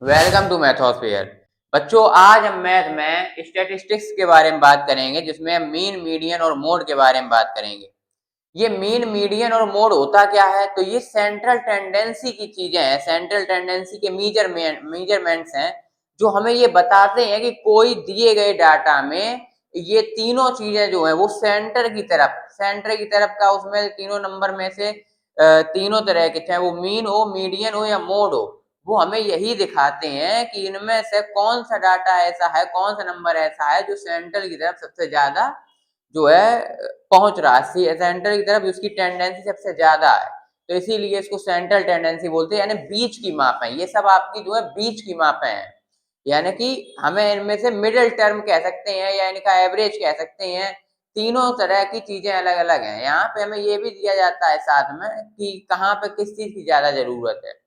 Welcome to मैथोस्फीयर। बच्चों, आज हम मैथ में स्टैटिस्टिक्स के बारे में बात करेंगे, जिसमें हम मीन, मीडियन और मोड के बारे में बात करेंगे। ये मीन, मीडियन और मोड होता क्या है? तो ये सेंट्रल टेंडेंसी की चीजें हैं, सेंट्रल टेंडेंसी के मीजरमेंट्स हैं, जो हमें ये बताते हैं कि कोई दिए गए डाटा में ये तीनों चीजें जो है वो सेंटर की तरफ का, उसमें तीनों नंबर में से तीनों तरह के, चाहे वो मीन हो, मीडियन हो या मोड हो, वो हमें यही दिखाते हैं कि इनमें से कौन सा डाटा ऐसा है, कौन सा नंबर ऐसा है जो सेंट्रल की तरफ सबसे ज्यादा जो है पहुंच रहा है, सेंट्रल की तरफ उसकी टेंडेंसी सबसे ज्यादा है। तो इसीलिए इसको सेंट्रल टेंडेंसी बोलते हैं, यानी बीच की माप है। ये सब आपकी जो है बीच की मापें हैं, यानी कि हमें इनमें से मिडिल टर्म कह सकते हैं या इनका एवरेज कह सकते हैं। तीनों तरह की चीजें अलग अलग हैं। यहाँ पे हमें ये भी दिया जाता है साथ में कि कहाँ पे किस चीज की ज्यादा जरूरत है।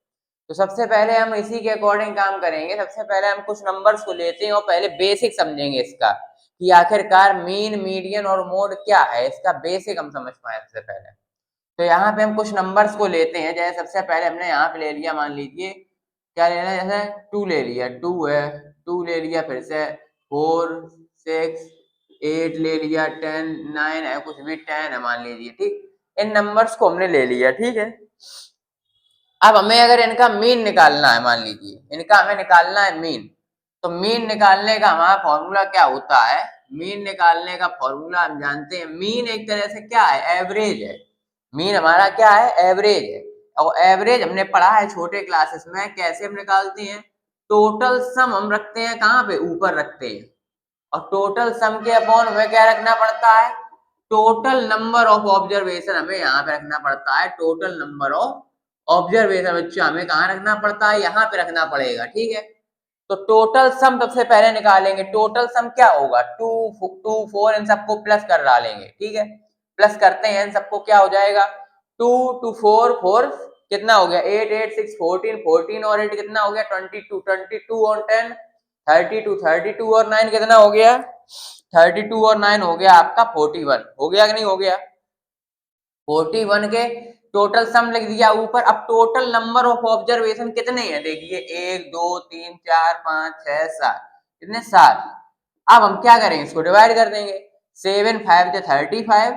तो सबसे पहले हम इसी के अकॉर्डिंग काम करेंगे। सबसे पहले हम कुछ नंबर्स को लेते हैं और पहले बेसिक समझेंगे इसका, कि आखिरकार मीन, मीडियन और मोड क्या है, इसका बेसिक हम समझ पाए सबसे पहले। तो यहाँ पे हम कुछ नंबर्स को लेते हैं। जैसे सबसे पहले हमने यहाँ पे ले लिया, मान लीजिए क्या लेना है, जैसे 2 ले लिया, 2 है, 2 ले लिया, फिर से 4, 6, 8 ले लिया, 10, 9 है, कुछ भी 10 है मान लीजिए, ठीक। इन नंबर्स को हमने ले लिया, ठीक है। अब हमें अगर इनका मीन निकालना है, मान लीजिए इनका हमें निकालना है मीन, तो मीन निकालने का हमारा फॉर्मूला क्या होता है? मीन निकालने का फॉर्मूला हम जानते हैं, मीन एक तरह से क्या है, एवरेज है। मीन हमारा क्या है, एवरेज है। और एवरेज हमने पढ़ा है छोटे क्लासेस में, कैसे हम निकालते हैं? टोटल सम हम रखते हैं कहाँ पे, ऊपर रखते हैं। और टोटल सम के अपॉन हमें क्या रखना पड़ता है? टोटल नंबर ऑफ ऑब्जर्वेशन हमें यहाँ पे रखना पड़ता है। टोटल नंबर ऑफ ऑब्जर्वेशन बच्चा हमें कहाँ रखना पड़ता है, यहाँ पे रखना पड़ेगा, ठीक है। तो टोटल सम सबसे पहले निकालेंगे। टोटल सम क्या होगा, 2, 2, 4, इन सबको प्लस कर डालेंगे, ठीक है। प्लस करते हैं इन सबको, क्या हो जाएगा, 2, 2, 4, 4 कितना हो गया, 8, 8, 6, 14, 14 और 8 कितना हो गया, 22, 22 और 10 32, 32 और 9 कितना हो गया, 32 और 9 हो गया आपका 41। हो गया कि नहीं हो गया? 41 के टोटल सम लिख दिया ऊपर। अब टोटल नंबर ऑफ ऑब्जर्वेशन कितने हैं, देखिए 1, 2, 3, 4, 5, 6, 7, कितने, 7। अब हम क्या करेंगे, इसको डिवाइड कर देंगे। 7, 5 से 35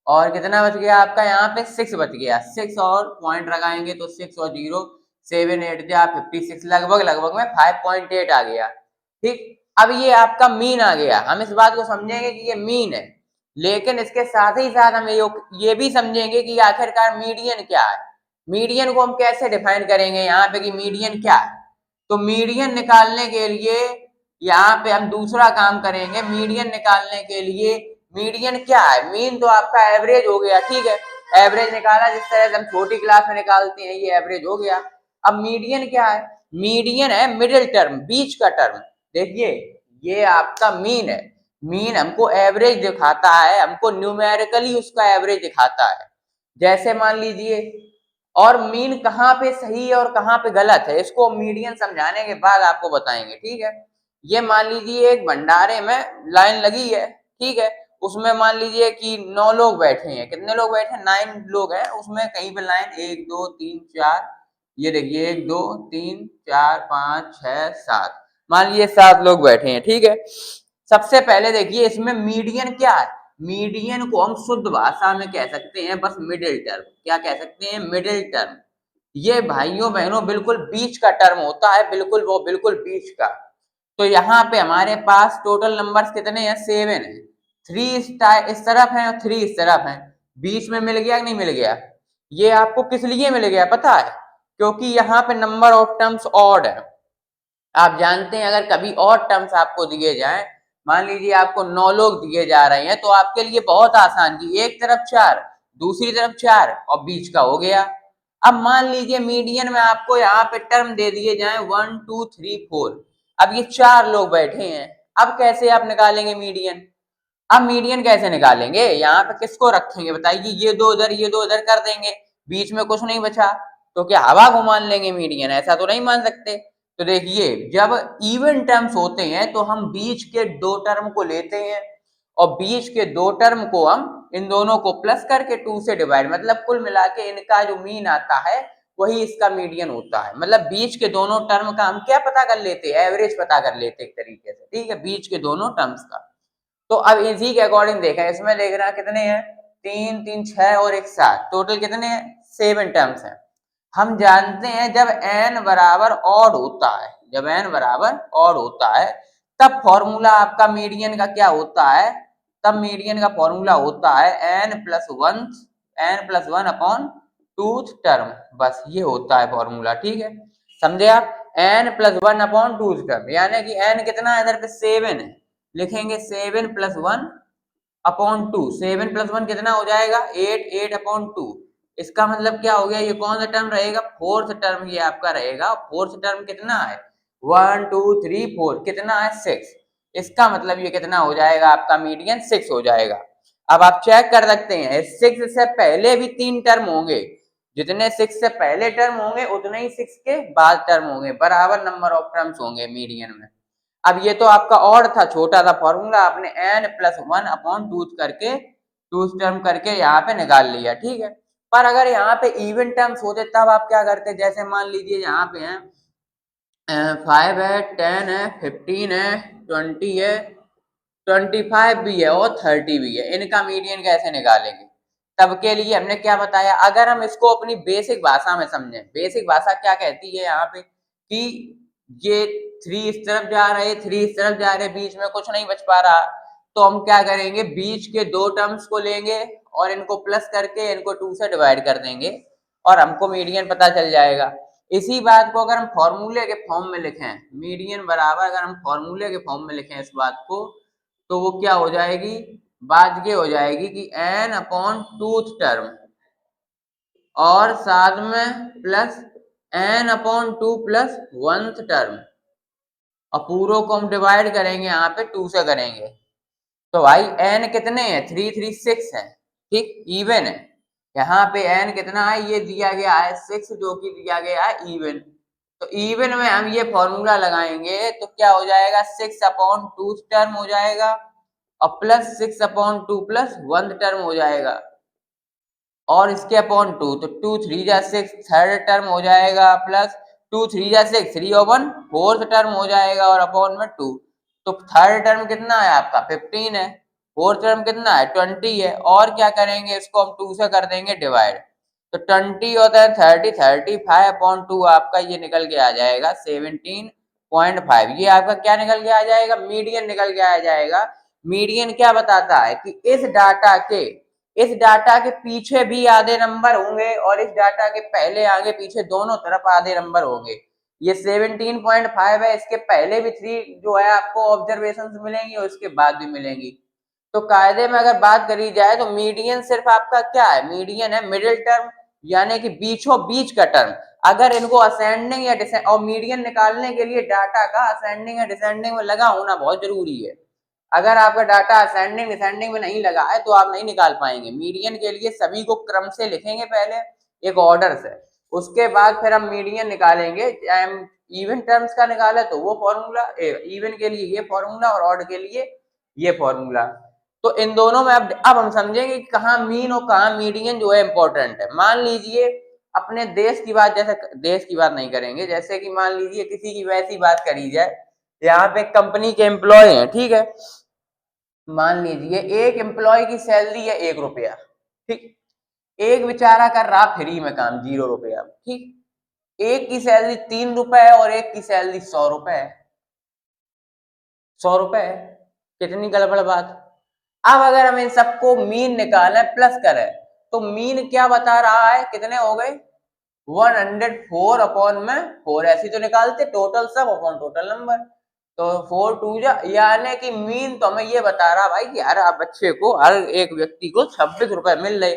और कितना बच गया आपका, यहाँ पे 6 बच गया। 6 और पॉइंट लगाएंगे तो 6 और 0, 7, 8 जा 56, लगभग लगभग में 5.8 आ गया, ठीक। अब ये आपका मीन आ गया। हम इस बात को समझेंगे कि ये मीन है, लेकिन इसके साथ ही साथ हम ये भी समझेंगे कि आखिरकार मीडियन क्या है। मीडियन को हम कैसे डिफाइन करेंगे यहाँ पे कि मीडियन क्या है? तो मीडियन निकालने के लिए यहाँ पे हम दूसरा काम करेंगे। मीडियन निकालने के लिए, मीडियन क्या है, मीन तो आपका एवरेज हो गया, ठीक है। एवरेज निकाला जिस तरह से हम छोटी क्लास में निकालते हैं, ये एवरेज हो गया। अब मीडियन क्या है? मीडियन है मिडिल टर्म, बीच का टर्म। देखिए ये आपका मीन है। मीन हमको एवरेज दिखाता है, हमको न्यूमेरिकली उसका एवरेज दिखाता है। जैसे मान लीजिए, और मीन कहाँ पे सही है और कहाँ पे गलत है, इसको मीडियन समझाने के बाद आपको बताएंगे, ठीक है। ये मान लीजिए एक भंडारे में लाइन लगी है, ठीक है। उसमें मान लीजिए कि 9 लोग बैठे हैं। कितने लोग बैठे हैं, 9 लोग हैं। उसमें कहीं पे लाइन 1, 2, 3, 4, ये देखिए 1, 2, 3, 4, 5, 6, 7, मान लीजिए 7 लोग बैठे हैं, ठीक है। सबसे पहले देखिए इसमें मीडियन क्या है। मीडियन को हम शुद्ध भाषा में कह सकते हैं बस मिडिल टर्म। क्या कह सकते हैं, मिडिल टर्म। ये भाइयों बहनों बिल्कुल बीच का टर्म होता है, बिल्कुल वो बिल्कुल बीच का। तो यहाँ पे हमारे पास टोटल नंबर्स कितने हैं, 7 है। 3 इस तरफ है और 3 इस तरफ है। बीच में मिल गया कि नहीं मिल गया? ये आपको किस लिए मिल गया पता है? क्योंकि यहाँ पे नंबर ऑफ टर्म्स ऑड है। आप जानते हैं अगर कभी और टर्म्स आपको दिए जाएं, मान लीजिए आपको 9 लोग दिए जा रहे हैं, तो आपके लिए बहुत आसान कि एक तरफ 4, दूसरी तरफ 4 और बीच का हो गया। अब मान लीजिए मीडियन में आपको यहाँ पे टर्म दे दिए जाएं 1, 2, 3, 4। अब ये 4 लोग बैठे हैं। अब कैसे आप निकालेंगे मीडियन? अब मीडियन कैसे निकालेंगे, यहाँ पे किसको रखेंगे बताइए? ये दो इधर, ये दो इधर कर देंगे, बीच में कुछ नहीं बचा। तो क्या हवा को मान लेंगे मीडियन? ऐसा तो नहीं मान सकते। तो देखिए जब इवन टर्म्स होते हैं तो हम बीच के 2 टर्म को लेते हैं, और बीच के 2 टर्म को हम इन दोनों को प्लस करके 2 से डिवाइड, मतलब कुल मिला के इनका जो मीन आता है वही इसका मीडियन होता है। मतलब बीच के दोनों टर्म का हम क्या पता कर लेते हैं, एवरेज पता कर लेते एक तरीके से, ठीक है, बीच के दोनों टर्म्स का। तो अब इसी के अकॉर्डिंग देखें, इसमें देख रहा कितने हैं, 3 3 6 और 1 7, टोटल कितने हैं, 7 टर्म्स हैं। हम जानते हैं जब n बराबर ऑड होता है, जब n बराबर ऑड होता है तब फॉर्मूला आपका मीडियन का क्या होता है, तब मीडियन का फॉर्मूला होता है n+1 अपॉन टूथ टर्म, बस ये होता है फॉर्मूला, ठीक है, समझे आप, n+1 अपॉन टूथ टर्म, यानी कि n कितना है इधर पे 7 है, लिखेंगे 7+1 अपॉन 2, 7+1 कितना हो जाएगा 8, 8 अपॉन 2, इसका मतलब क्या हो गया, ये कौन सा टर्म रहेगा, फोर्थ टर्म ये आपका रहेगा, फोर्थ टर्म कितना है 1 2 3 4, कितना है 6, इसका मतलब ये कितना हो जाएगा आपका मीडियन 6 हो जाएगा। अब आप चेक कर सकते हैं 6 से पहले भी 3 टर्म होंगे, जितने 6 से पहले टर्म होंगे उतने ही 6 के बाद टर्म होंगे, बराबर नंबर ऑफ टर्म्स होंगे मीडियन में। अब ये तो आपका और था, छोटा सा फॉर्मूला, आपने n+1 अपॉन टूथ टर्म करके यहाँ पे निकाल लिया, ठीक है। पर अगर यहाँ पे इवन टर्म्स होते तब आप क्या करते, जैसे मान लीजिए यहाँ पे हैं 5 है, 10 है, 15 है, 20 है, 25 भी है और 30 भी है, इनका मीडियन कैसे निकालेंगे, तब के लिए हमने क्या बताया, अगर हम इसको अपनी बेसिक भाषा में समझें, बेसिक भाषा क्या कहती है यहाँ पे कि ये 3 इस तरफ जा रहे, 3 इस तरफ जा रहे, बीच में कुछ नहीं बच पा रहा, तो हम क्या करेंगे, बीच के दो टर्म्स को लेंगे और इनको प्लस करके इनको 2 से डिवाइड कर देंगे और हमको मीडियन पता चल जाएगा। इसी बात को अगर हम फॉर्मूले के फॉर्म में लिखें, मीडियन बराबर अगर हम फॉर्मूले के फॉर्म में लिखें इस बात को, तो वो क्या हो जाएगी, बात ये हो जाएगी कि n अपॉन टूथ टर्म और साथ में plus n upon 2 plus 1th term, और पूरों को हम डिवाइड करेंगे यहाँ पे 2 से करेंगे, तो भाई n कितने हैं 3 3 6 है, ठीक, इवन है, यहाँ पे n कितना है, ये दिया गया है 6 जो कि दिया गया है इवन, तो इवन में हम ये फॉर्मूला लगाएंगे तो क्या हो जाएगा 6 अपॉन 2 टर्म हो जाएगा और प्लस 6 अपॉन 2 प्लस 1 टर्म हो जाएगा और इसके अपॉन 2, तो 2 3 जा 6 थर्ड टर्म हो जाएगा प्लस 2 3 जा 6 3 और 1 फोर्थ टर्म हो जाएगा और अपॉन में 2, तो थर्ड टर्म कितना है आपका 15 है, फोर्थ टर्म कितना है 20 है, और क्या करेंगे इसको हम 2 से कर देंगे डिवाइड, तो 20 होता है 30, 35 अपॉन 2 आपका ये निकल के आ जाएगा 17.5, ये आपका क्या निकल के आ जाएगा, मीडियन निकल के आ जाएगा। मीडियन क्या बताता है कि इस डाटा के पीछे भी आधे नंबर होंगे और इस डाटा के पहले आगे पीछे दोनों तरफ आधे नंबर होंगे, ये 17.5 है, इसके पहले भी 3 जो है आपको ऑब्जर्वेशंस मिलेंगी और इसके बाद भी मिलेंगी, तो कायदे में अगर बात करी जाए तो मीडियन सिर्फ आपका क्या है, मीडियन है मिडिल टर्म, यानी कि बीचों बीच का टर्म, अगर इनको असेंडिंग या डिसेंडिंग, और मीडियन निकालने के लिए डाटा का असेंडिंग या डिसेंडिंग में लगा होना बहुत जरूरी है, अगर आपका डाटा असेंडिंग डिसेंडिंग में नहीं लगा है तो आप नहीं निकाल पाएंगे। मीडियन के लिए सभी को क्रम से लिखेंगे पहले एक ऑर्डर से, उसके बाद फिर हम मीडियन निकालेंगे, इवन टर्म्स का निकाले तो वो फॉर्मूला, इवन के लिए ये फॉर्मूला और ऑड के लिए ये फॉर्मूला, तो इन दोनों में अब हम समझेंगे कि कहाँ मीन और कहाँ मीडियन जो है इंपॉर्टेंट है। मान लीजिए अपने देश की बात, जैसे देश की बात नहीं करेंगे, जैसे कि मान लीजिए किसी की वैसी बात करी जाए, यहाँ पे कंपनी के एम्प्लॉय हैं, ठीक है, मान लीजिए एक एम्प्लॉय की सैलरी है 1 रुपया, ठीक, एक बेचारा कर रहा फ्री में काम 0 रुपया, ठीक, एक की सैलरी 3 रुपए है और एक की सैलरी 100 रुपए है, 100 रुपए है, कितनी गड़बड़ बात। अब अगर हम इन सबको मीन निकालें प्लस करें तो मीन क्या बता रहा है, कितने हो गए 104 अपॉन में 4, ऐसी तो निकालते टोटल सब अपॉन टोटल नंबर, तो 4 2 जा, यानी कि मीन तो हमें ये बता रहा भाई कि हर बच्चे को, हर एक व्यक्ति को 26 रुपए मिल रहे।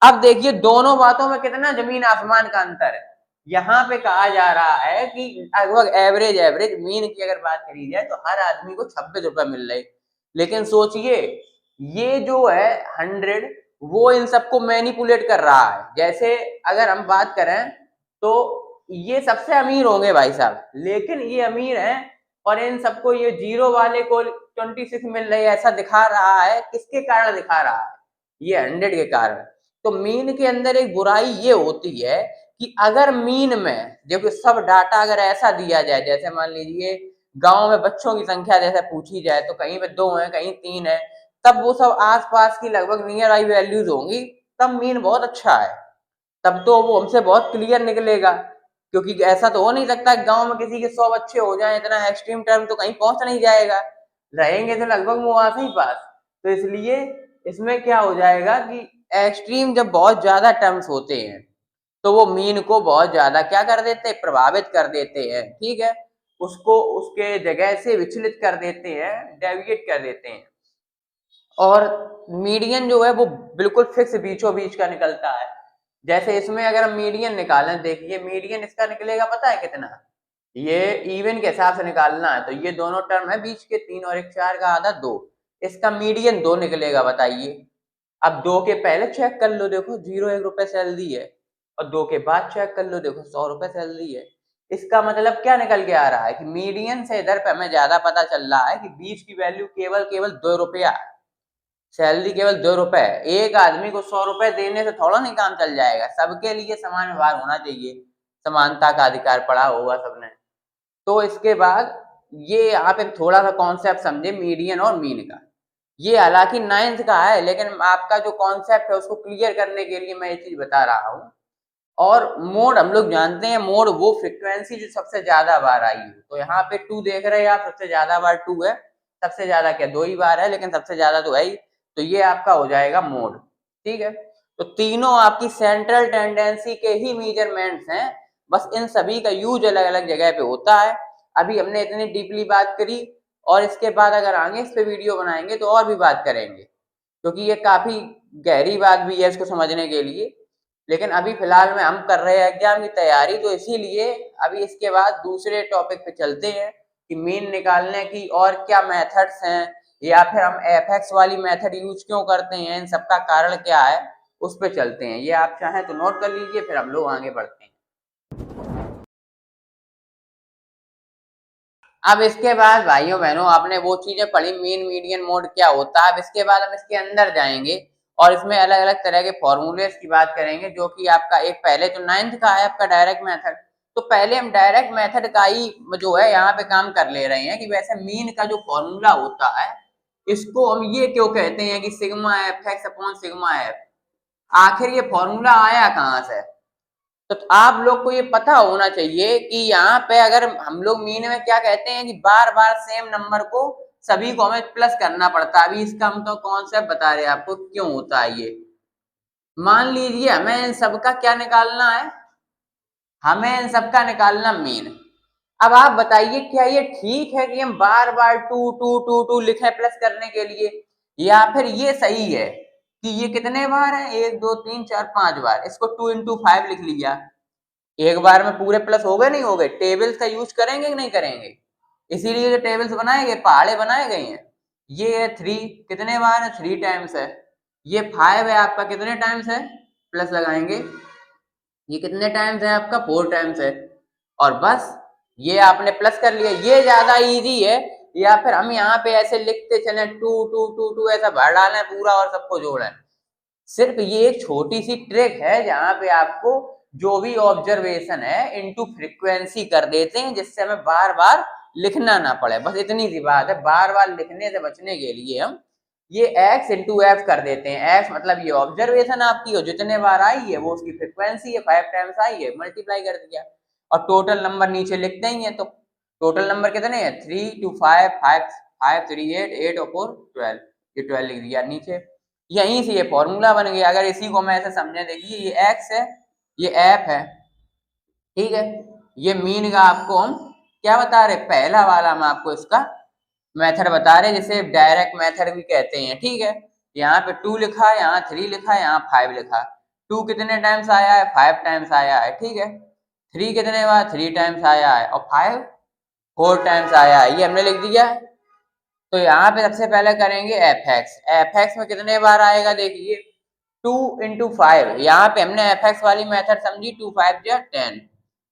अब देखिए दोनों बातों में कितना जमीन आसमान का अंतर है, यहाँ पे कहा जा रहा है कि लगभग एवरेज मीन की अगर बात करी जाए तो हर आदमी को 26 रुपए मिल रहे, लेकिन सोचिए ये जो है 100 वो इन सबको मैनिपुलेट कर रहा है, जैसे अगर हम बात करें तो ये सबसे अमीर होंगे भाई साहब, लेकिन ये अमीर हैं और इन सबको ये जीरो वाले को 26 मिल रही है, ऐसा दिखा रहा है, किसके कारण दिखा रहा है, ये 100 के कारण। तो मीन के अंदर एक बुराई ये होती है कि अगर मीन में देखो सब डाटा अगर ऐसा दिया जाए, जैसे मान लीजिए गांव में बच्चों की संख्या जैसे पूछी जाए तो कहीं पे 2 है, कहीं 3 है, तब वो सब आसपास की लगभग नियर आई वैल्यूज होंगी, तब मीन बहुत अच्छा है, तब तो वो हमसे बहुत क्लियर निकलेगा। क्योंकि ऐसा तो हो नहीं सकता गांव में किसी के 100 बच्चे हो जाएं, इतना एक्सट्रीम टर्म तो कहीं पहुंच नहीं जाएगा, रहेंगे तो लगभग वो वहां से ही पास। तो इसलिए इसमें क्या हो जाएगा कि एक्सट्रीम जब बहुत ज्यादा टर्म्स होते हैं तो वो मीन को बहुत ज्यादा क्या कर देते हैं, प्रभावित कर देते हैं, ठीक है, उसको उसके जगह से विचलित कर देते हैं, डेविएट कर देते हैं। और मीडियन जो है वो बिल्कुल फिक्स बीचों बीच का निकलता है। जैसे इसमें अगर हम मीडियन निकालें, देखिए मीडियन इसका निकलेगा पता है कितना, ये इवन के हिसाब से निकालना है तो ये दोनों टर्म है बीच के 3 और 1 4 का आधा 2, इसका मीडियन 2 निकलेगा, बताइए। अब 2 के पहले चेक कर लो, देखो 0 1 रुपए सैलरी है, और 2 के बाद चेक कर लो, देखो 100 रुपए सैलरी है। इसका मतलब क्या निकल के आ रहा है कि मीडियन से इधर पे हमें ज्यादा पता चल रहा है कि बीच की वैल्यू केवल केवल 2 रुपया है, सैलरी केवल 2 रुपए है। एक आदमी को 100 रुपए देने से थोड़ा नहीं काम चल जाएगा, सबके लिए समान व्यवहार होना चाहिए, समानता का अधिकार पढ़ा होगा सबने। तो इसके बाद ये यहाँ पे थोड़ा सा कॉन्सेप्ट समझे मीडियन और मीन का, ये हालांकि 9th का है लेकिन आपका जो कॉन्सेप्ट है उसको क्लियर करने के लिए मैं ये चीज बता रहा हूँ। और मोड हम लोग जानते हैं, मोड वो फ्रिक्वेंसी जो सबसे ज्यादा बार आई है, तो यहाँ पे 2 देख रहे हैं आप, सबसे ज्यादा बार 2 है, सबसे ज्यादा क्या 2 ही बार है, लेकिन सबसे ज्यादा तो है ही, तो ये आपका हो जाएगा मोड, ठीक है। तो तीनों आपकी सेंट्रल टेंडेंसी के ही मेजरमेंट्स हैं, बस इन सभी का यूज अलग अलग जगह पे होता है। अभी हमने इतनी डीपली बात करी, और इसके बाद अगर आगे इस पे वीडियो बनाएंगे तो और भी बात करेंगे, क्योंकि ये काफी गहरी बात भी है इसको समझने के लिए। लेकिन अभी फिलहाल में हम कर रहे हैं एग्जाम की तैयारी, तो इसीलिए अभी इसके बाद दूसरे टॉपिक पे चलते हैं कि मीन निकालने की और क्या मेथड्स हैं, या फिर हम एफएक्स वाली मेथड यूज क्यों करते हैं, इन सबका कारण क्या है, उस पर चलते हैं। ये आप चाहें तो नोट कर लीजिए, फिर हम लोग आगे बढ़ते हैं। अब इसके बाद भाइयों बहनों आपने वो चीजें पढ़ी, मीन मीडियन मोड क्या होता है, अब इसके बाद हम इसके अंदर जाएंगे और इसमें अलग अलग तरह के फॉर्मूलेस की बात करेंगे, जो कि आपका एक पहले तो 9th का है आपका डायरेक्ट मेथड। तो पहले हम डायरेक्ट मेथड का ही जो है यहाँ पे काम कर ले रहे हैं कि वैसे मीन का जो फॉर्मूला होता है इसको हम ये क्यों कहते हैं कि sigma F x upon sigma F, आखिर ये फॉर्मूला आया कहाँ से। तो आप लोग को ये पता होना चाहिए कि यहाँ पे अगर हम लोग मीन में क्या कहते हैं कि बार बार सेम नंबर को सभी को हमें प्लस करना पड़ता है। अभी इसका हम तो कॉन्सेप्ट बता रहे हैं आपको क्यों होता है ये। मान लीजिए हमें इन सबका क्या निकालना है, हमें इन सबका निकालना मीन। अब आप बताइए क्या ये ठीक है कि हम बार बार 2 2 2 2 लिखें प्लस करने के लिए, या फिर ये सही है कि ये कितने बार है, 1 2 3 4 5 बार, इसको 2 × 5 लिख लिया, एक बार में पूरे प्लस हो गए नहीं हो गए। टेबल्स का यूज करेंगे कि नहीं करेंगे, इसीलिए जो टेबल्स बनाए गए पहाड़े बनाए गए हैं। ये है 3 कितने बार है, 3 टाइम्स है। ये 5 है आपका कितने टाइम्स है, प्लस लगाएंगे, ये कितने टाइम्स है आपका 4 टाइम्स है। और बस ये आपने प्लस कर लिया, ये ज्यादा इजी है। या फिर हम यहाँ पे ऐसे लिखते चले 2 2 2 2 ऐसा भर डालें पूरा और सबको जोड़ें। सिर्फ ये एक छोटी सी ट्रिक है जहां पे आपको जो भी ऑब्जर्वेशन है इनटू फ्रीक्वेंसी कर देते हैं, जिससे हमें बार बार लिखना ना पड़े। बस इतनी सी बात है, बार बार लिखने से बचने के लिए हम ये x इंटू एफ कर देते हैं। x मतलब ये ऑब्जर्वेशन आपकी हो, जितने बार आई है वो उसकी फ्रीक्वेंसी है, 5 टाइम्स आई है, मल्टीप्लाई कर दिया, और टोटल नंबर नीचे लिखते ही है। तो टोटल नंबर कितने हैं, 3 2 5 5 5 3 8 8 और 4 12, ये 12 लिख दिया नीचे। यहीं से ये फॉर्मूला बन गया। अगर इसी को मैं ऐसे समझे, देखिए ये x है, ये एफ है, ठीक है। ये मीन का आपको हम क्या बता रहे, पहला वाला हम आपको इसका मेथड बता रहे, जिसे डायरेक्ट मेथड भी कहते हैं, ठीक है। यहाँ पे 2 लिखा है, यहाँ 3 लिखा है, यहाँ 5 लिखा। 2 कितने टाइम्स आया है, 5 टाइम्स आया है, ठीक है। 3 कितने बार, 3 टाइम्स आया है, और 5 4 टाइम्स आया है, ये हमने लिख दिया। तो यहाँ पे सबसे पहले करेंगे एफ एक्स, एफ एक्स में कितने बार आएगा, देखिए 2 × 5, यहाँ पे हमने एफ एक्स वाली मेथड समझी, 2 5 जा 10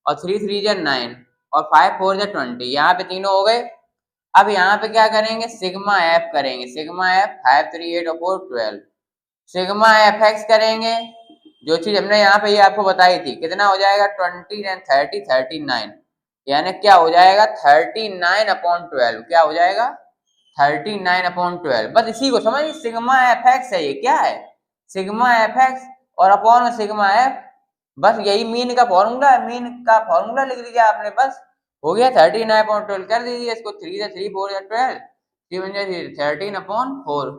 और 3 3 जा 9 और 5 4 जा 20, यहाँ पे तीनों हो गए। अब यहाँ पे क्या करेंगे, सिग्मा एफ करेंगे, सिग्मा एफ 5 3 8 और 4 12, सिग्मा एफ एक्स करेंगे, जो चीज हमने यहाँ पे ये आपको बताई थी, कितना हो जाएगा 20 एंड 30 39, यानी क्या हो जाएगा 39/12, क्या हो जाएगा 39/12। बस इसी को समझ, सिग्मा एफ एक्स है, ये क्या है सिग्मा एफ एक्स और अपॉन में सिग्मा एफ, बस यही मीन का फॉर्मूला है, मीन का फॉर्मूला लिख दिया आपने, बस हो गया 39/12, कर दीजिए इसको, 3 से 3 4 या 12, 3 बन जाए 13/4,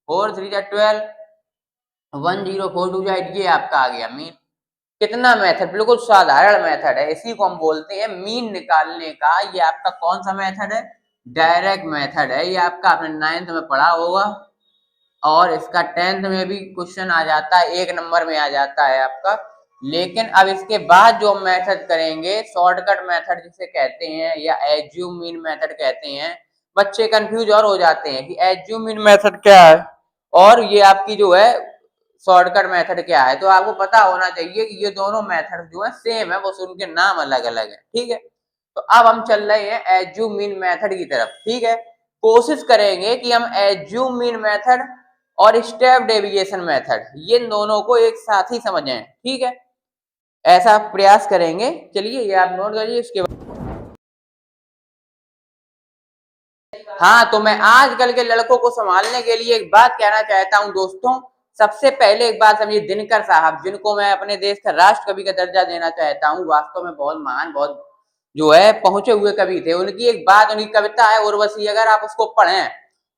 4 3 या 12, 1042 जाए, ये आपका आ गया मीन। कितना मेथड, बिल्कुल साधारण मेथड है, इसी को हम बोलते हैं मीन निकालने का। ये आपका कौन सा मेथड है, डायरेक्ट मेथड है, ये आपका आपने 9th में पढ़ा होगा और इसका 10th में भी क्वेश्चन आ जाता है, 1 नंबर में आ जाता है आपका। लेकिन अब इसके बाद जो मेथड करेंगे, शॉर्टकट मेथड जिसे कहते हैं या एज्यूम मीन मेथड कहते हैं, बच्चे कंफ्यूज और हो जाते हैं कि एज्यूम मीन मेथड क्या है और ये आपकी जो है शॉर्टकट मेथड क्या है। तो आपको पता होना चाहिए कि ये दोनों मेथड जो है सेम है, बस उनके नाम अलग अलग है, ठीक है। तो अब हम चल रहे हैं एज्यूम मीन मेथड की तरफ, ठीक है। कोशिश करेंगे कि हम एज्यूम मीन मेथड और स्टेप डेविएशन मेथड, ये दोनों को एक साथ ही समझें, ठीक है, ऐसा प्रयास करेंगे। चलिए ये आप नोट करिए इसके बाद। हाँ, तो मैं आजकल के लड़कों को संभालने के लिए एक बात कहना चाहता हूँ दोस्तों। सबसे पहले एक बात समझिए, दिनकर साहब, जिनको मैं अपने देश का राष्ट्र कवि का दर्जा देना चाहता हूँ, वास्तव में बहुत महान, बहुत जो है पहुंचे हुए कवि थे। उनकी एक बात, उनकी कविता है उर्वशी, अगर आप उसको पढ़ें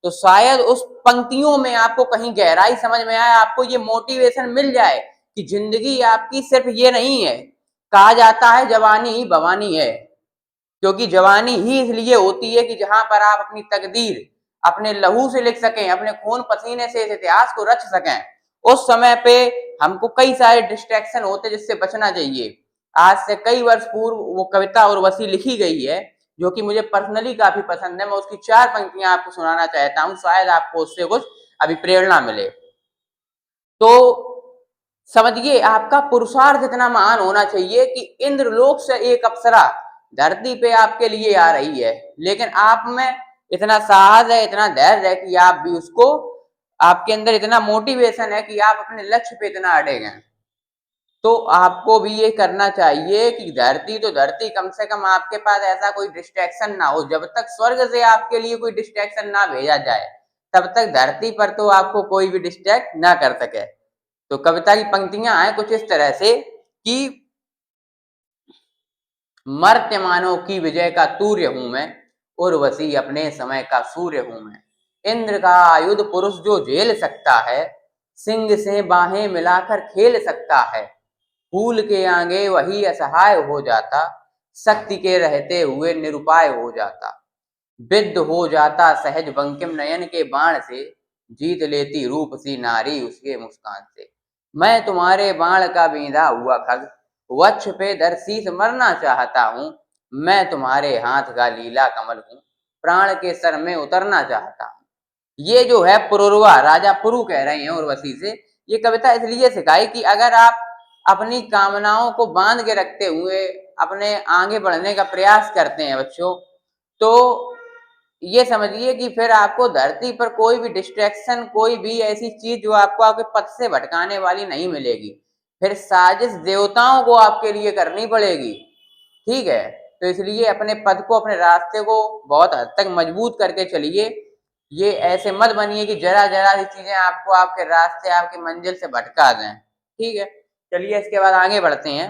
तो शायद उस पंक्तियों में आपको कहीं गहराई समझ में आए, आपको ये मोटिवेशन मिल जाए कि जिंदगी आपकी सिर्फ ये नहीं है। कहा जाता है जवानी ही भवानी है, क्योंकि जवानी ही इसलिए होती है कि जहां पर आप अपनी तकदीर अपने लहू से लिख सकें, अपने खून पसीने से इस इतिहास को रच सकें। उस समय पे हमको कई सारे डिस्ट्रैक्शन होते जिससे बचना चाहिए। आज से कई वर्ष पूर्व वो कविता उर्वशी लिखी गई है, जो कि मुझे पर्सनली काफी पसंद है। मैं उसकी 4 पंक्तियां आपको सुनाना चाहता हूँ, शायद आपको उससे कुछ अभी प्रेरणा मिले। तो समझिए, आपका पुरुषार्थ इतना महान होना चाहिए कि इंद्रलोक से एक अप्सरा धरती पे आपके लिए आ रही है, लेकिन आप में इतना साहस है, इतना धैर्य है कि आप भी उसको, आपके अंदर इतना मोटिवेशन है कि आप अपने लक्ष्य पे इतना अड़े हैं। तो आपको भी ये करना चाहिए कि धरती तो धरती, कम से कम आपके पास ऐसा कोई डिस्ट्रैक्शन ना हो। जब तक स्वर्ग से आपके लिए कोई डिस्ट्रैक्शन ना भेजा जाए, तब तक धरती पर तो आपको कोई भी डिस्ट्रैक्ट ना कर सके। तो कविता की पंक्तियां हैं कुछ इस तरह से कि मर्त्यमानों की विजय का तूर्य हूं मैं, उर्वशी अपने समय का सूर्य हूं मैं। इंद्र का आयुध पुरुष जो झेल सकता है, सिंह से बाहें मिलाकर खेल सकता है। फूल के आगे वही असहाय हो जाता, शक्ति के रहते हुए निरुपाय हो जाता। विद्ध हो जाता सहज बंकिम नयन के बाण से, जीत लेती रूप सी नारी उसके मुस्कान से। मैं तुम्हारे बाण का बींधा हुआ खग, वक्ष पे धर शीस मरना चाहता हूँ। मैं तुम्हारे हाथ का लीला कमल हूँ, प्राण के सर में उतरना चाहता हूँ। ये जो है पुरुरवा, राजा पुरु कह रहे हैं उर्वशी से। ये कविता इसलिए सिखाई कि अगर आप अपनी कामनाओं को बांध के रखते हुए अपने आगे बढ़ने का प्रयास करते हैं बच्चों, तो ये समझिए कि फिर आपको धरती पर कोई भी डिस्ट्रैक्शन, कोई भी ऐसी चीज जो आपको आपके पथ से भटकाने वाली नहीं मिलेगी। फिर साजिश देवताओं को आपके लिए करनी पड़ेगी, ठीक है। तो इसलिए अपने पद को, अपने रास्ते को बहुत हद तक मजबूत करके चलिए। ये ऐसे मत बनिए कि जरा जरा सी चीजें आपको आपके रास्ते, आपकी मंजिल से भटका दें, ठीक है। चलिए इसके बाद आगे बढ़ते हैं।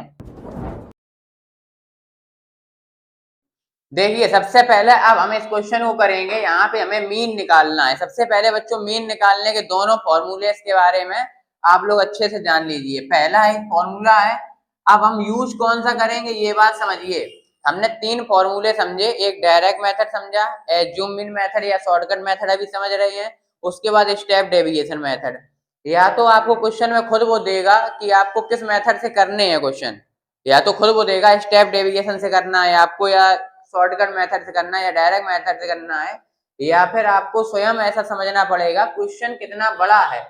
देखिए सबसे पहले अब हम इस क्वेश्चन को करेंगे, यहाँ पे हमें मीन निकालना है। सबसे पहले बच्चों, मीन निकालने के दोनों फॉर्मूले के बारे में आप लोग अच्छे से जान लीजिए। पहला एक फॉर्मूला है, अब हम यूज कौन सा करेंगे ये बात समझिए। हमने 3 फॉर्मूले समझे, एक डायरेक्ट मेथड समझा, एज्यूम मीन मेथड या शॉर्टकट मेथड अभी समझ रहे हैं, उसके बाद स्टेप डेविएशन मेथड। या तो आपको क्वेश्चन में खुद वो देगा कि आपको किस मेथड से करने हैं क्वेश्चन, या तो खुद वो देगा स्टेप डेविएशन से करना है आपको, या शॉर्टकट मेथड से करना है, या डायरेक्ट मेथड से करना है, या फिर आपको स्वयं ऐसा समझना पड़ेगा क्वेश्चन कितना बड़ा है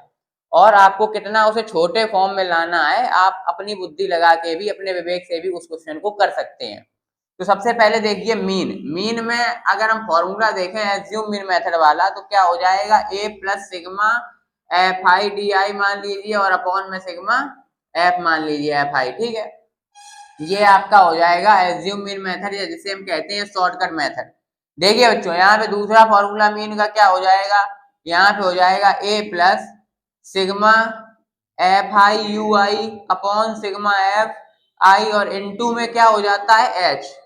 और आपको कितना उसे छोटे फॉर्म में लाना है। आप अपनी बुद्धि लगा के भी, अपने विवेक से भी उस क्वेश्चन को कर सकते हैं। तो सबसे पहले देखिए मीन। मीन में अगर हम फॉर्मूला देखें एज्यूम मीन मेथड वाला, तो क्या हो जाएगा, a plus sigma F I D I मान लीजिए और अपॉन में सिग्मा एफ मान लीजिए एफ आई, ठीक है। ये आपका हो जाएगा एज्यूम मीन मेथड, या जिसे हम कहते हैं शॉर्टकट मेथड। देखिए बच्चों यहाँ पे दूसरा फॉर्मूला मीन का क्या हो जाएगा, यहाँ पे हो जाएगा A plus sigma F I U I upon sigma F I, और इनटू में क्या हो जाता है एच।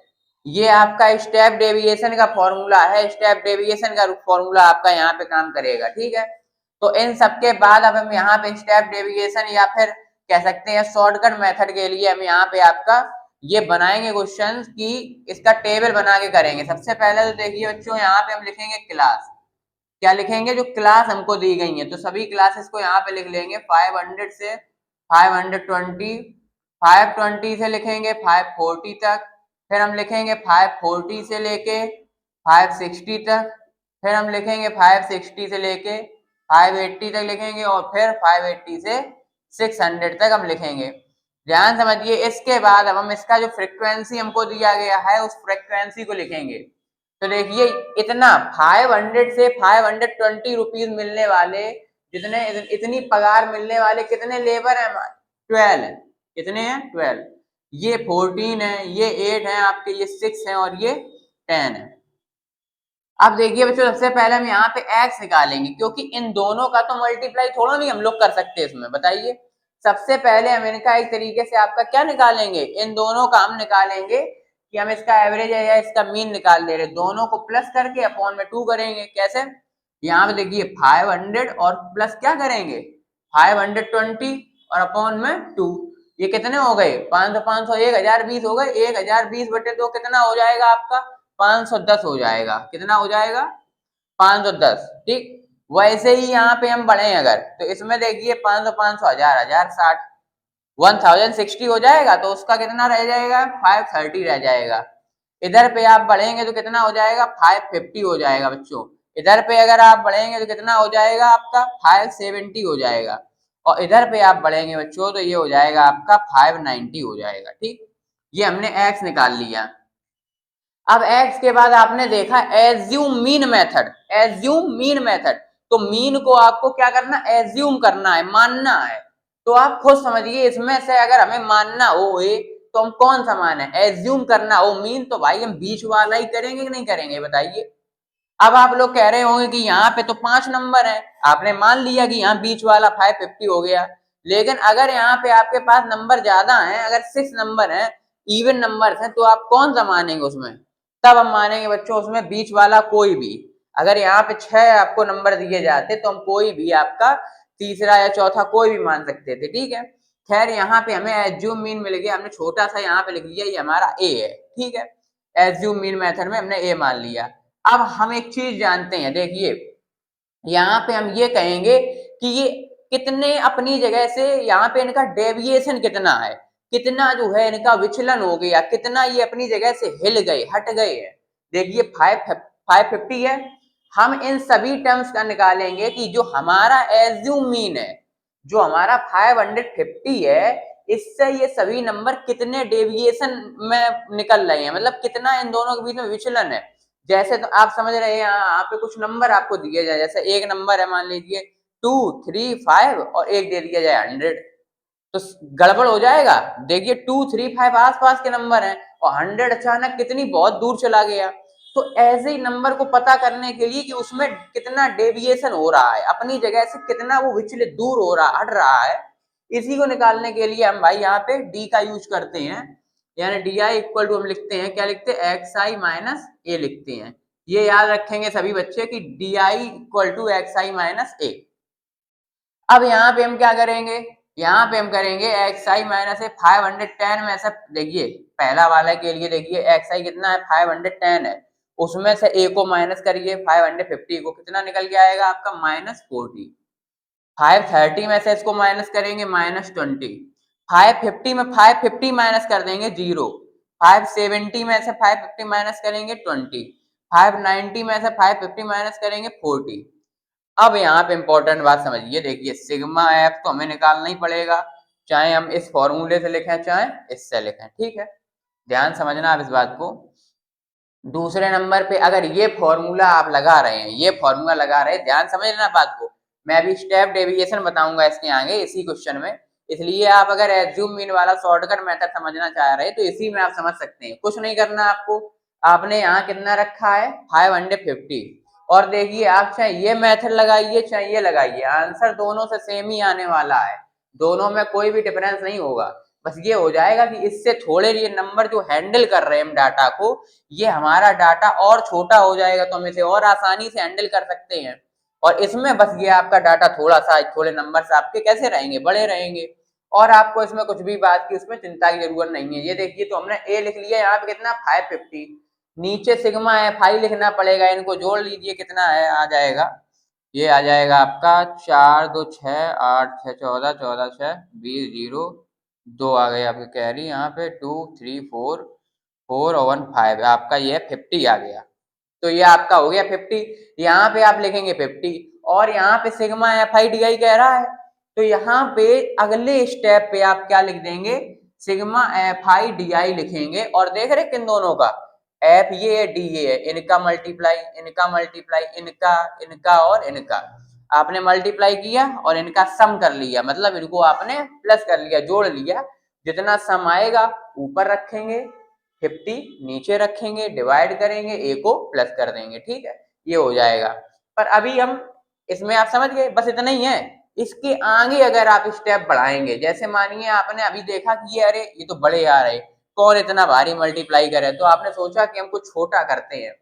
ये आपका स्टेप डेविएशन का फॉर्मूला है, स्टेप डेविएशन का फॉर्मूला आपका यहाँ पे काम करेगा, ठीक है। तो इन सबके बाद अब हम यहाँ पे स्टेप डेविएशन या फिर कह सकते हैं शॉर्टकट मेथड के लिए हम यहाँ पे आपका ये बनाएंगे क्वेश्चन की इसका टेबल बना के करेंगे। सबसे पहले तो देखिए बच्चों यहाँ पे हम लिखेंगे क्लास, क्या लिखेंगे, जो क्लास हमको दी गई है, तो सभी क्लासेस को यहाँ पे लिख लेंगे 500 से 520, 520 से लिखेंगे 540 तक, फिर हम लिखेंगे 540 से लेके 560 तक, फिर हम लिखेंगे 560 से लेके 580 तक लिखेंगे, और फिर 580 से 600 तक हम लिखेंगे। ध्यान समझिए, इसके बाद अब हम इसका जो फ्रीक्वेंसी हमको दिया गया है उस फ्रीक्वेंसी को लिखेंगे। तो देखिए इतना 500 से 520 रुपीज मिलने वाले, जितने इतनी पगार मिलने वाले कितने लेबर है, 12 है। कितने हैं, 12। ये 14 है, ये 8 है आपके, ये 6 है और ये 10 है। अब देखिए बच्चों सबसे पहले हम यहाँ पे x निकालेंगे, क्योंकि इन दोनों का तो मल्टीप्लाई थोड़ा नहीं हम लोग कर सकते इसमें, बताइए। सबसे पहले हम इनका एक तरीके से आपका क्या निकालेंगे, इन दोनों का हम निकालेंगे कि हम इसका एवरेज है या इसका मीन निकाल दे रहे, दोनों को प्लस करके अपॉन में 2 करेंगे। कैसे, यहाँ पे देखिए 500 और प्लस क्या करेंगे 520 और अपॉन में 2, ये कितने हो गए 500 500 1020 हो गए, 1020 बटे 2 कितना हो जाएगा आपका 510 हो जाएगा। कितना हो जाएगा 510, ठीक। वैसे ही यहाँ पे हम बढ़े अगर, तो इसमें देखिए 500 500 1000 1060 1060 हो जाएगा, तो उसका कितना रह जाएगा 530 रह जाएगा। इधर पे आप बढ़ेंगे तो कितना हो जाएगा 550 हो जाएगा बच्चों। इधर पे अगर आप बढ़ेंगे तो कितना हो जाएगा आपका 570 हो जाएगा, और इधर पे आप बढ़ेंगे बच्चों तो ये हो जाएगा आपका 590 हो जाएगा, ठीक। ये हमने x निकाल लिया। अब x के बाद आपने देखा assume mean method, assume mean method, तो मीन को आपको क्या करना, एज्यूम करना है, मानना है। तो आप खुद समझिए इसमें से अगर हमें मानना हो तो हम कौन सा मान है, एज्यूम करना हो मीन, तो भाई हम बीच वाला ही करेंगे कि नहीं करेंगे, बताइए। अब आप लोग कह रहे होंगे कि यहाँ पे तो 5 नंबर है, आपने मान लिया कि यहाँ बीच वाला 550 हो गया, लेकिन अगर यहाँ पे आपके पास नंबर ज्यादा है, अगर 6 नंबर है, इवन नंबर है, तो आप कौन सा मानेंगे उसमें, तब हम मानेंगे बच्चों उसमें बीच वाला कोई भी। अगर यहाँ पे 6 आपको नंबर दिए जाते तो हम कोई भी आपका तीसरा या चौथा कोई भी मान सकते थे, ठीक है। खैर यहाँ पे हमें एज्यूम मीन मिल गया, हमने छोटा सा यहाँ पे लिख लिया ये हमारा ए है, ठीक है। एज्यूम मीन मेथड में हमने ए मान लिया। अब हम एक चीज जानते हैं, देखिए यहाँ पे हम ये कहेंगे कि ये कितने अपनी जगह से यहाँ पे इनका डेविएशन कितना है, कितना जो है इनका विचलन हो गया, कितना ये अपनी जगह से हिल गए, हट गए हैं। देखिए 550 है, हम इन सभी टर्म्स का निकालेंगे कि जो हमारा एज्यूम मीन है, जो हमारा 550 है, इससे ये सभी नंबर कितने डेविएशन में निकल रहे हैं, मतलब कितना इन दोनों के बीच में विचलन है। जैसे तो आप समझ रहे हैं यहाँ पे कुछ नंबर आपको दिए जाए, जैसे एक नंबर है मान लीजिए 2 3 5 और एक दे दिया जाए 100, तो गड़बड़ हो जाएगा। देखिए 2 3 5 आसपास के नंबर हैं और 100 अचानक कितनी बहुत दूर चला गया। तो ऐसे ही नंबर को पता करने के लिए कि उसमें कितना डेविएशन हो रहा है, अपनी जगह से कितना वो विचलित दूर हो रहा, हट रहा है, इसी को निकालने के लिए हम भाई यहाँ पे डी का यूज करते हैं, यानी डी आई इक्वल टू हम लिखते हैं, क्या लिखते हैं एक्स आई माइनस ए लिखते हैं। ये याद रखेंगे सभी बच्चे कि D I equal to X I minus A. अब यहाँ पे हम क्या करेंगे, यहाँ पे हम करेंगे एक्स आई माइनस ए 510 में से, देखिए पहला वाला के लिए देखिए एक्स आई कितना है 510 है, उसमें से ए को माइनस करिए 550 को, कितना निकल के आएगा आपका -40। 530 में से इसको माइनस करेंगे -20, 550 में 550 माइनस कर देंगे 0, 570 में से 550 माइनस करेंगे 20, 590 में से 550 माइनस करेंगे 40। अब यहाँ पे इंपॉर्टेंट बात समझिए, देखिए सिग्मा एफ तो हमें निकालना ही पड़ेगा, चाहे हम इस फॉर्मूले से लिखें चाहे इससे लिखें, ठीक है। ध्यान समझना आप इस बात को। दूसरे नंबर पे अगर ये फॉर्मूला आप लगा रहे हैं, ये फॉर्मूला लगा रहे हैं, ध्यान समझना बात को, मैं अभी स्टेप डेविएशन बताऊंगा इसके आगे इसी क्वेश्चन में, इसलिए आप अगर एज्यूम मीन वाला शॉर्टकट मेथड समझना चाह रहे हैं तो इसी में आप समझ सकते हैं। कुछ नहीं करना आपको, आपने यहाँ कितना रखा है 550, और देखिए आप चाहे ये मेथड लगाइए चाहे ये लगाइए, आंसर दोनों से सेम ही आने वाला है, दोनों में कोई भी डिफरेंस नहीं होगा। बस ये हो जाएगा कि इससे थोड़े ये नंबर जो हैंडल कर रहे हैं हम डाटा को, ये हमारा डाटा और छोटा हो जाएगा तो हम इसे और आसानी से हैंडल कर सकते हैं। और इसमें बस ये आपका डाटा थोड़ा सा, थोड़े नंबर से आपके कैसे रहेंगे, बड़े रहेंगे, और आपको इसमें कुछ भी बात की उसमें चिंता की जरूरत नहीं है। ये देखिए तो हमने ए लिख लिया यहाँ पे कितना 550, नीचे सिग्मा एफ आई लिखना पड़ेगा, इनको जोड़ लीजिए कितना है आ जाएगा, ये आ जाएगा आपका 4 2 6 8 6 14 14 6 20 0 2 आ गए आपके कैरी, यहाँ पे 2 3 4 4 और 1 5, आपका ये 50 आ गया। तो ये आपका हो गया 50, यहाँ पे आप लिखेंगे 50, और यहाँ पे sigma F I D I कह रहा है, तो यहाँ पे अगले स्टेप पे आप क्या लिख देंगे, sigma F I D I लिखेंगे, और देख रहे किन दोनों का, एफ ये है डी ये है, इनका मल्टीप्लाई इनका मल्टीप्लाई इनका इनका और इनका, आपने मल्टीप्लाई किया और इनका सम कर लिया, मतलब इनको आपने प्लस कर लिया, जोड़ लिया, जितना सम आएगा ऊपर रखेंगे, 50 नीचे रखेंगे, डिवाइड करेंगे, ए को प्लस कर देंगे, ठीक है, ये हो जाएगा। पर अभी हम इसमें आप समझ गए, बस इतना ही है। इसके आगे अगर आप स्टेप बढ़ाएंगे, जैसे मानिए आपने अभी देखा कि ये अरे ये तो बड़े आ रहे, कौन इतना भारी मल्टीप्लाई करे, तो आपने सोचा कि हम कुछ छोटा करते हैं,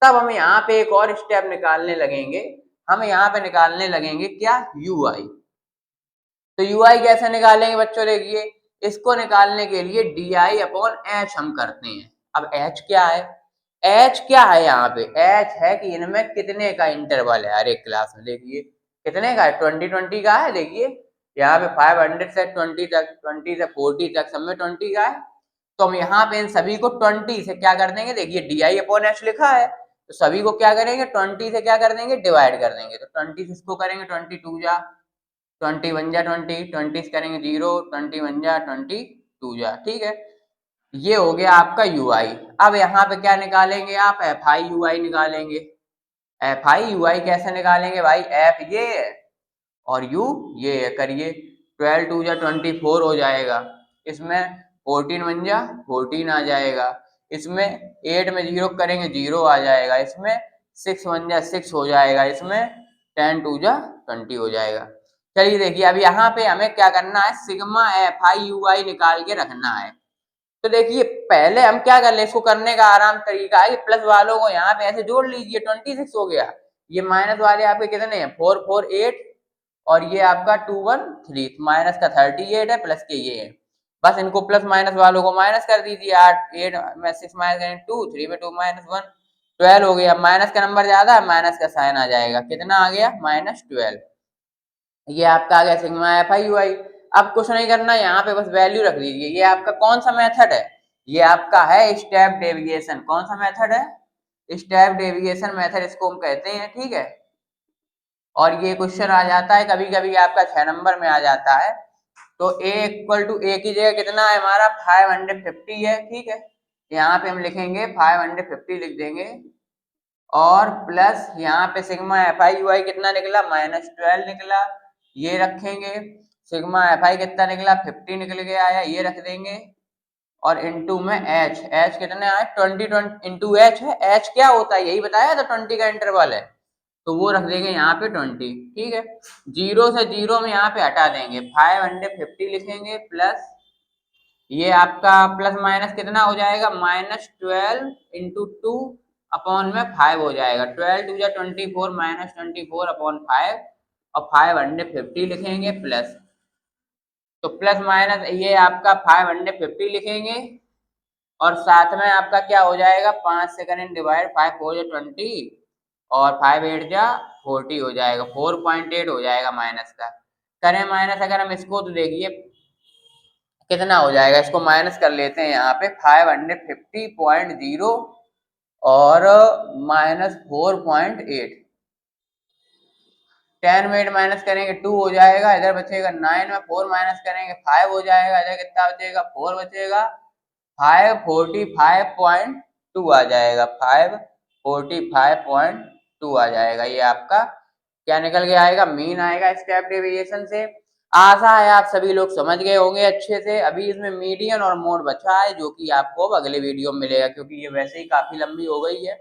तब हम यहाँ पे एक और स्टेप निकालने लगेंगे, हम यहाँ पे निकालने लगेंगे क्या, यू आई। तो यू आई कैसे निकालेंगे बच्चों, देखिए इसको निकालने के लिए डी आई अपॉन एच हम करते हैं। अब एच क्या है, एच क्या है यहाँ पे, एच है कि इनमें कितने का इंटरवल है, हर एक क्लास में देखिए कितने का है, 20 20 का है, देखिए यहाँ पे 500 से 20 तक, 20 से 40 तक, सब में 20 का है। तो हम यहाँ पे इन सभी को 20 से क्या कर देंगे, देखिए डी आई अपॉन एच लिखा है, तो सभी को क्या करेंगे 20 से क्या कर देंगे, डिवाइड कर देंगे, तो 20 से इसको करेंगे 22 जा 21 जा 20, 20 करेंगे 0, 21 जा 22 जा, ठीक है, ये हो गया आपका यू आई। अब यहाँ पे क्या निकालेंगे आप, एफ आई यू आई निकालेंगे। एफ आई यू आई कैसे निकालेंगे भाई, एफ ये और यू ये करिए, 12 2 जा 24 हो जाएगा, इसमें 14 1 जा 14 आ जाएगा, इसमें 8 में 0 करेंगे 0 आ जाएगा, इसमें 6 1 जा 6 हो जाएगा, इसमें 10 2 जा 20 हो जाएगा। चलिए देखिए अब यहाँ पे हमें क्या करना है, सिग्मा एफ आई यू आई निकाल के रखना है। तो देखिए पहले हम क्या कर ले, इसको करने का आराम तरीका है कि प्लस वालों को यहाँ पे ऐसे जोड़ लीजिए, 26 हो गया, ये माइनस वाले आपके कितने हैं 4 4 8, और ये आपका 2 1 3, माइनस का 38 है, प्लस के ये है, बस इनको प्लस माइनस वालों को माइनस कर दीजिए, 8 8 में 6 माइनस करें 2, 3 में 2 माइनस 1 12 हो गया, माइनस का नंबर ज्यादा है माइनस का साइन आ जाएगा, कितना आ गया -12, ये आपका आ गया सिग्मा एफ आई यू आई। अब कुछ नहीं करना, यहाँ पे बस वैल्यू रख दीजिए, ये आपका कौन सा मेथड है, ये आपका है स्टेप डेविएशन, कौन सा मेथड है, स्टेप डेविएशन मेथड इसको हम कहते हैं, ठीक है। और ये क्वेश्चन आ जाता है कभी कभी आपका 6 नंबर में आ जाता है, तो a इक्वल टू ए की जगह कितना है हमारा 550 है, ठीक है, यहाँ पे हम लिखेंगे 550 लिख देंगे, और प्लस यहाँ पे सिग्मा एफ आई यू आई कितना निकला -12 निकला, ये रखेंगे, सिग्मा एफ आई कितना निकला 50 निकल के आया, ये रख देंगे, और इनटू में एच, एच कितने आए 20 20 इंटू एच है, एच क्या होता है यही बताया था 20 का इंटरवल है, तो वो रख देंगे यहाँ पे 20, ठीक है, 0 से 0 में यहाँ पे हटा देंगे, 550 लिखेंगे, प्लस ये आपका प्लस माइनस कितना हो जाएगा -12 इंटू 2 अपॉन में 5 हो जाएगा, 12 2 जा 24 -24 अपॉन 5, और 550 लिखेंगे प्लस, तो प्लस माइनस ये आपका 550 लिखेंगे, और साथ में आपका क्या हो जाएगा 5 से करें डिवाइड, 5 4 जा 20, और 5 8 जा 40 हो जाएगा, 4.8 हो जाएगा माइनस का, करें माइनस अगर हम इसको तो देखिए कितना हो जाएगा, इसको माइनस कर लेते हैं यहाँ पे 550.0 और -4.8, 10 में 8 माइनस करेंगे 2 हो जाएगा, इधर बचेगा 9 में 4 माइनस करेंगे 5 हो जाएगा, इधर कितना बचेगा 4 बचेगा, 545.2 आ जाएगा, 545.2 आ जाएगा, ये आपका क्या निकल के आएगा, मीन आएगा स्टेप डेविएशन से। आशा है आप सभी लोग समझ गए होंगे अच्छे से। अभी इसमें मीडियन और मोड बचा है जो कि आपको अब अगले वीडियो में मिलेगा, क्योंकि ये वैसे ही काफ़ी लंबी हो गई है।